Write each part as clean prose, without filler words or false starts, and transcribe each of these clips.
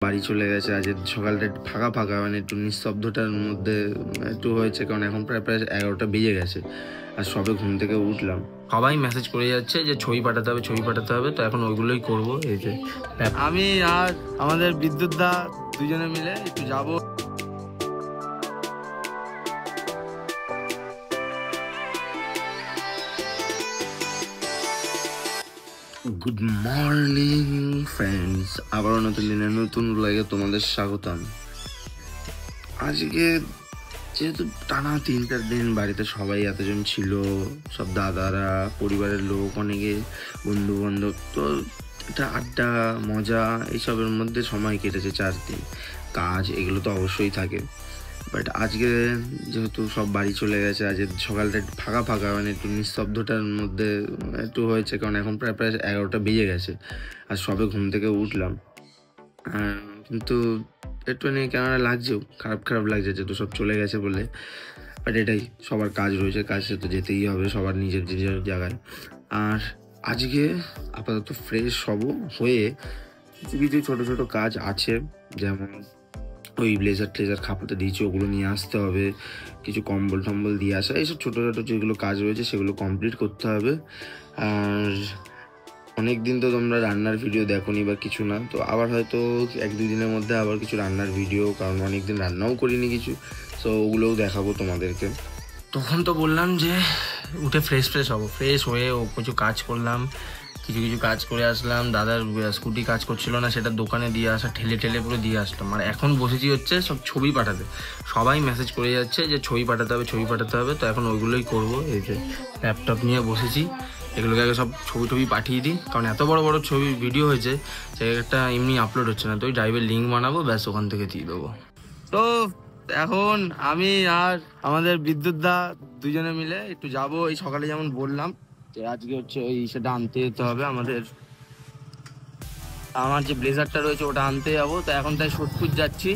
বাড়ি চলে গেছে। আজ সকালটা একটু ফাঁকা ফাঁকা, মানে একটু নিস্তব্ধতার মধ্যে একটু হয়েছে, কারণ এখন প্রায় 11টা বেজে গেছে আর সবে ঘুম থেকে উঠলাম। সবাই মেসেজ করে যাচ্ছে যে ছবি পাঠাতে হবে, ছবি পাঠাতে হবে, তো এখন ওইগুলোই করবো। এই যে আমি আর আমাদের বিদ্যুৎ দা দুজনে মিলে একটু যাবো। গুড মর্নিং ফ্রেন্ডস, আবারও নতুন দিনের নতুন লাগে তোমাদের স্বাগতম। আজকে যেহেতু টানা 3-4 দিন বাড়িতে সবাই এতজন ছিল, সব দাদারা, পরিবারের লোক, অনেকে বন্ধু বান্ধব, তো একটা আড্ডা মজা এইসবের মধ্যে সময় কেটেছে 4 দিন। কাজ এগুলো তো অবশ্যই থাকে, বাট আজকে যেহেতু সব বাড়ি চলে গেছে, আজ সকালটা একটু ফাঁকা ফাঁকা, মানে একটু নিস্তব্ধতার মধ্যে একটু হয়েছে, কারণ এখন প্রায় 11টা বেজে গেছে আর সবে ঘুম থেকে উঠলাম। কিন্তু একটুখানি কেমন লাগছেও, খারাপ খারাপ লাগছে যেহেতু সব চলে গেছে বলে, বাট এটাই, সবার কাজ রয়েছে, কাজে তো যেতেই হবে সবার নিজের নিজের জায়গায়। আর আজকে আপাতত ফ্রেশ হব হয়ে কিছু কিছু ছোটো ছোটো কাজ আছে, যেমন ওই ব্লেজার ট্লেজার খাপাতে দিয়েছি, ওগুলো নিয়ে আসতে হবে, কিছু কম্বল টম্বল দিয়ে আসা, এইসব ছোটো ছোটো যেগুলো কাজ রয়েছে সেগুলো কমপ্লিট করতে হবে। আর অনেক দিন তো তোমরা রান্নার ভিডিও দেখোনি বা কিছু না, তো আবার হয়তো 1-2 দিনের মধ্যে আবার কিছু রান্নার ভিডিও, কারণ অনেক দিন রান্নাও করিনি কিছু, সো ওগুলোও দেখাবো তোমাদেরকে। তখন তো বললাম যে উঠে ফ্রেশ হবো, ফ্রেশ হয়ে ও কিছু কাজ করলাম, কিছু কিছু কাজ করে আসলাম। দাদার স্কুটি কাজ করছিল না, সেটা দোকানে দিয়ে আসা, ঠেলে ঠেলে পুরো দিয়ে আসলাম। আর এখন বসেছি হচ্ছে সব ছবি পাঠাতে, সবাই মেসেজ করে যাচ্ছে যে ছবি পাঠাতে হবে, ছবি পাঠাতে হবে, তো এখন ওইগুলোই করবো। এই যে ল্যাপটপ নিয়ে বসেছি, এগুলোকে আগে সব ছবি পাঠিয়ে দিই, কারণ এত বড় বড় ছবি ভিডিও হয়েছে সে একটা এমনি আপলোড হচ্ছে না, তো ওই ড্রাইভের লিঙ্ক বানাবো, ব্যাস ওখান থেকে দিয়ে দেবো। তো এখন আমি আর আমাদের বিদ্যুৎ দা দুজনে মিলে একটু যাব। এই সকালে যেমন বললাম যে আজকে হচ্ছে ওই সেটা আনতে যেতে হবে আমাদের, আমার যে ব্লেজারটা রয়েছে ওটা আনতে যাবো, তো এখন তাই সোদপুর যাচ্ছি।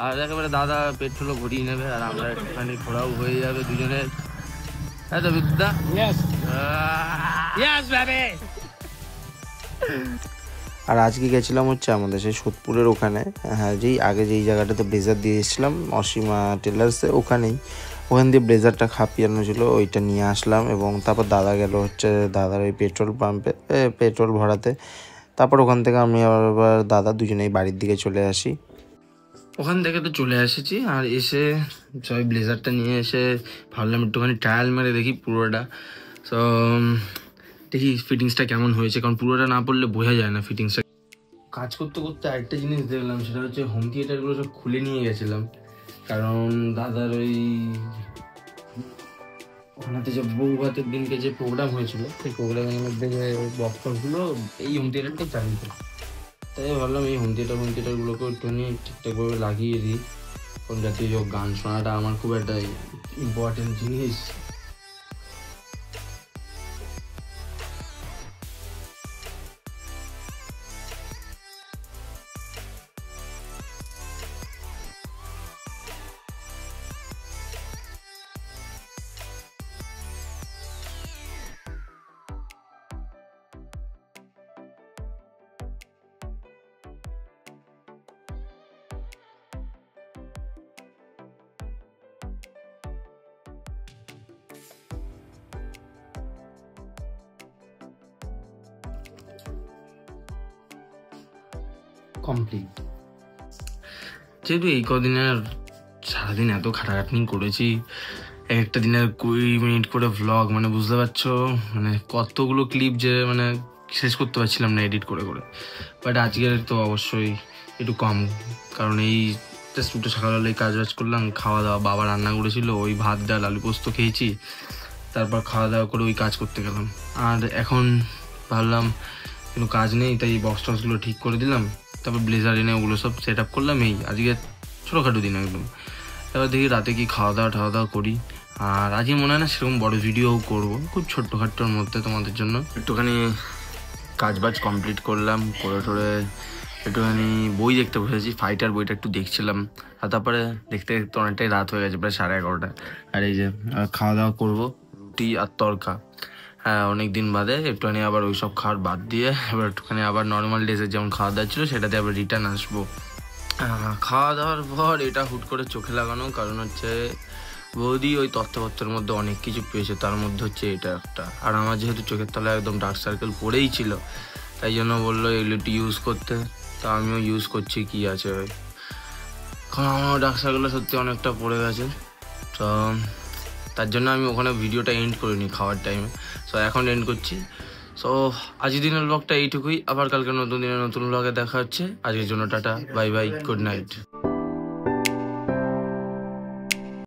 আর একেবারে দাদা পেট্রোলও ভরিয়ে নেবে আর আমরা একটুখানি ঘোরাও হয়ে যাবে দুজনের। হ্যাঁ তো বিদ্যুৎ দা? আর আজকে গেছিলাম হচ্ছে আমাদের সেই সোদপুরের ওখানে, হ্যাঁ, যেই জায়গাটাতে ব্লেজার দিয়ে এসেছিলাম অসীমা টেলার্সে, ওখান দিয়ে ব্লেজারটা খাপিয়ানো ছিল, ওইটা নিয়ে আসলাম। এবং তারপর দাদা গেল হচ্ছে দাদার ওই পেট্রোল পাম্পে পেট্রোল ভরাতে। তারপর ওখান থেকে আমি আবার দাদা দুজনেই বাড়ির দিকে চলে আসি। ওখান থেকে তো চলে এসেছি, আর এসে সবাই ব্লেজারটা নিয়ে এসে ভাবলাম একটুখানি ট্রায়াল মেরে দেখি পুরোটা। সো দেখি ফিটিংসটা কেমন হয়েছে, কারণ পুরোটা না পড়লে বোঝা যায় না ফিটিংসটা। কাজ করতে করতে আরেকটা জিনিস দেখলাম, সেটা হচ্ছে হোম থিয়েটারগুলো সব খুলে নিয়ে গেছিলাম, কারণ দাদার ওই ওখানে যে বউ ভাতের দিনকে যে প্রোগ্রাম হয়েছিল, সেই প্রোগ্রামের মধ্যে যে বক্সগুলো এই হোম থিয়েটারটাই চালিত, তাই ভাবলাম এই হোম থিয়েটারগুলোকে একটুখানি ঠিকঠাকভাবে লাগিয়ে দিই, কারণ যাতে গান শোনাটা আমার খুব একটা ইম্পর্টেন্ট জিনিস। কমপ্লিট। যেহেতু এই কদিনের সারাদিন এত খাটাখাটনি করেছি, একটা দিনের 20 মিনিট করে ভ্লগ, মানে বুঝতে পারছো মানে কতগুলো ক্লিপ যে মানে শেষ করতে পারছিলাম না এডিট করে করে। বাট আজকের তো অবশ্যই একটু কম, কারণ এই জাস্ট দুটো সকালবেলায় কাজ বাজ করলাম, খাওয়া দাওয়া, বাবা রান্না করেছিল, ওই ভাত ডাল আলু পোস্ত খেয়েছি, তারপর খাওয়া দাওয়া করে ওই কাজ করতে গেলাম। আর এখন ভাবলাম কোনো কাজ নেই, তাই বক্স টক্সগুলো ঠিক করে দিলাম, তারপর ব্লেজার এনে ওগুলো সব সেট আপ করলাম। এই আজকে ছোটোখাটো দিন একদম। এবার দেখি রাতে কি খাওয়া দাওয়া করি। আর আজকে মনে হয় না সেরকম বড় ভিডিওও করবো, খুব ছোট্টখাট্টোর মধ্যে তোমাদের জন্য একটুখানি কাজ বাজ কমপ্লিট করলাম, করে একটুখানি বই দেখতে বসেছি, ফাইটার বইটা একটু দেখছিলাম। আর তারপরে দেখতে দেখতে অনেকটাই রাত হয়ে গেছে, প্রায় 11:30। আর এই যে খাওয়া দাওয়া করবো, রুটি আর তরকা। হ্যাঁ অনেক দিন বাদে একটুখানি আবার ওই সব খাওয়ার বাদ দিয়ে এবার একটুখানি আবার নর্মাল ডেজের যেমন খাওয়া দাওয়া ছিল সেটাতে আবার রিটার্ন আসবো। খাওয়া দাওয়ার পর এটা হুট করে চোখে লাগানো, কারণ হচ্ছে বৌদি ওই তথ্যপত্রের মধ্যে অনেক কিছু পেয়েছে, তার মধ্যে হচ্ছে এটা একটা। আর আমার যেহেতু চোখের তলায় একদম ডার্ক সার্কেল পড়েই ছিল, তাই জন্য বললো এগুলো একটু ইউজ করতে। তা আমিও ইউজ করছি, কি আছে ভাই, কারণ আমার ডার্ক সার্কেলটা সত্যি অনেকটা পড়ে গেছে। তো তার জন্য আমি ওখানে ভিডিওটা এন্ড করিনি খাওয়ার টাইমে, সো এখন এন্ড করছি। সো আজকের দিনের ব্লগটা এইটুকুই, আবার কালকে নতুন দিনে নতুন ব্লগে দেখা হচ্ছে। আজকের জন্য tata, bye bye, good night.